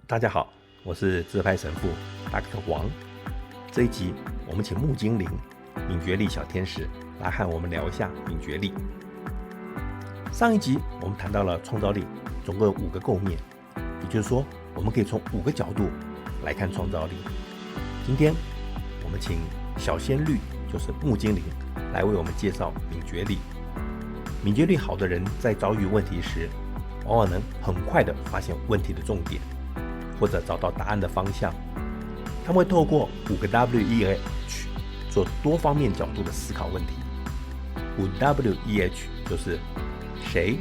大家好，我是自拍神父 Dr. 王。这一集我们请木精灵敏觉力小天使来和我们聊一下敏觉力。上一集我们谈到了创造力总共有5个构面，也就是说我们可以从5个角度来看创造力。今天我们请小仙绿，就是木精灵，来为我们介绍敏觉力。敏觉力好的人在遭遇问题时，往往能很快地发现问题的重点，或者找到答案的方向。他们会透过5个 WEH 做多方面角度的思考问题。5WEH 就是谁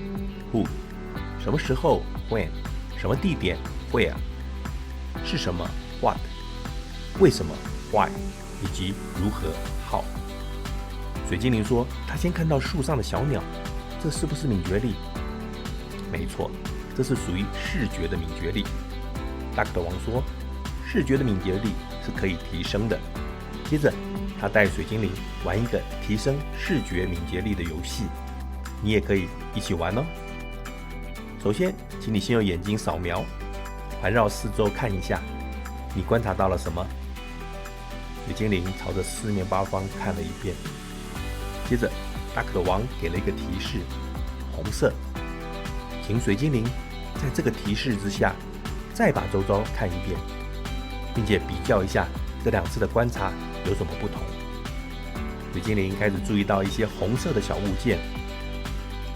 Who， 什么时候 When， 什么地点 Where， 是什么 What， 为什么 Why， 以及如何 How。 水精灵说他先看到树上的小鸟，这是不是敏觉力？没错，这是属于视觉的敏觉力。Dr. 王说视觉的敏觉力是可以提升的。接着他带水精灵玩一个提升视觉敏捷力的游戏，你也可以一起玩哦。首先请你先用眼睛扫描，环绕四周看一下，你观察到了什么？水精灵朝着四面八方看了一遍，接着 Dr. 王给了一个提示，红色。请水精灵在这个提示之下再把周遭看一遍，并且比较一下这2次的观察有什么不同。水精灵开始注意到一些红色的小物件，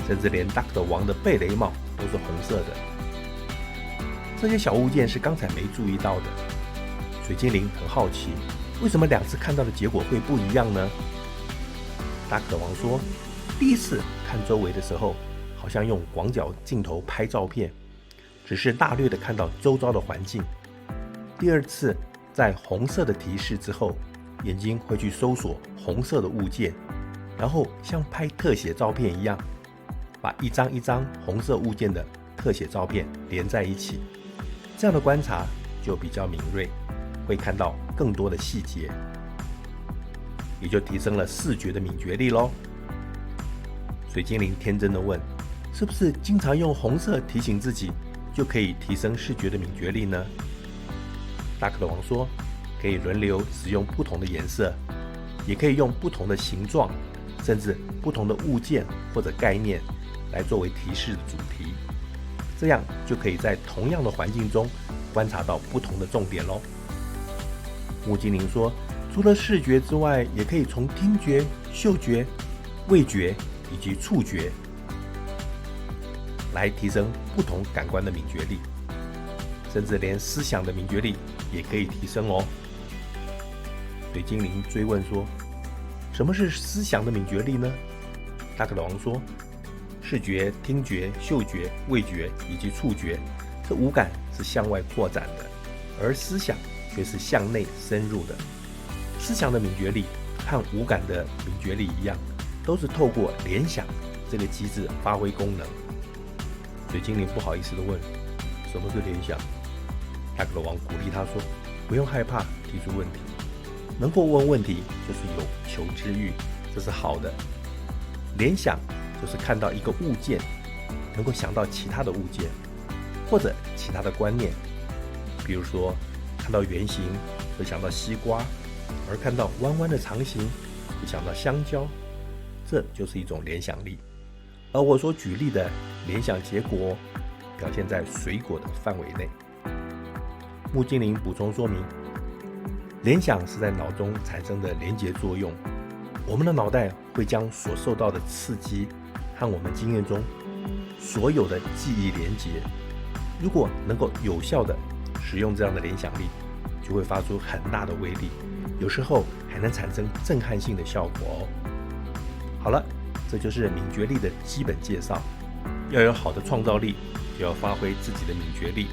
甚至连 Dr. 王的贝雷帽都是红色的。这些小物件是刚才没注意到的。水精灵很好奇，为什么2次看到的结果会不一样呢？ Dr. 王说，第一次看周围的时候好像用广角镜头拍照片，只是大略的看到周遭的环境。第2次在红色的提示之后，眼睛会去搜索红色的物件，然后像拍特写照片一样，把一张一张红色物件的特写照片连在一起。这样的观察就比较敏锐，会看到更多的细节，也就提升了视觉的敏觉力咯。水精灵天真的问，是不是经常用红色提醒自己就可以提升视觉的敏觉力呢？ Dr. 王说，可以轮流使用不同的颜色，也可以用不同的形状，甚至不同的物件或者概念来作为提示的主题，这样就可以在同样的环境中观察到不同的重点咯。木精灵说，除了视觉之外，也可以从听觉、嗅觉、味觉以及触觉来提升不同感官的敏觉力，甚至连思想的敏觉力也可以提升哦。水精灵追问说，什么是思想的敏觉力呢？ Dr. 王说，视觉、听觉、嗅觉、味觉以及触觉这5感是向外扩展的，而思想却是向内深入的。思想的敏觉力和5感的敏觉力一样，都是透过联想这个机制发挥功能。水精灵不好意思地问，什么是联想？ Dr. 王鼓励他说，不用害怕提出问题，能够问问题就是有求知欲，这是好的。联想就是看到一个物件，能够想到其他的物件或者其他的观念，比如说看到圆形会想到西瓜，而看到弯弯的长形会想到香蕉，这就是一种联想力。而我所举例的联想结果表现在水果的范围内。木精灵补充说明，联想是在脑中产生的连结作用，我们的脑袋会将所受到的刺激和我们经验中所有的记忆连结，如果能够有效的使用这样的联想力，就会发出很大的威力，有时候还能产生震撼性的效果哦。好了，这就是敏觉力的基本介绍。要有好的创造力，就要发挥自己的敏觉力。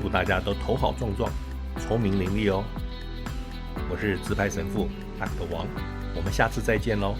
祝大家都头好壮壮，聪明伶俐哦。我是自拍神父 Dr. 王，我们下次再见喽。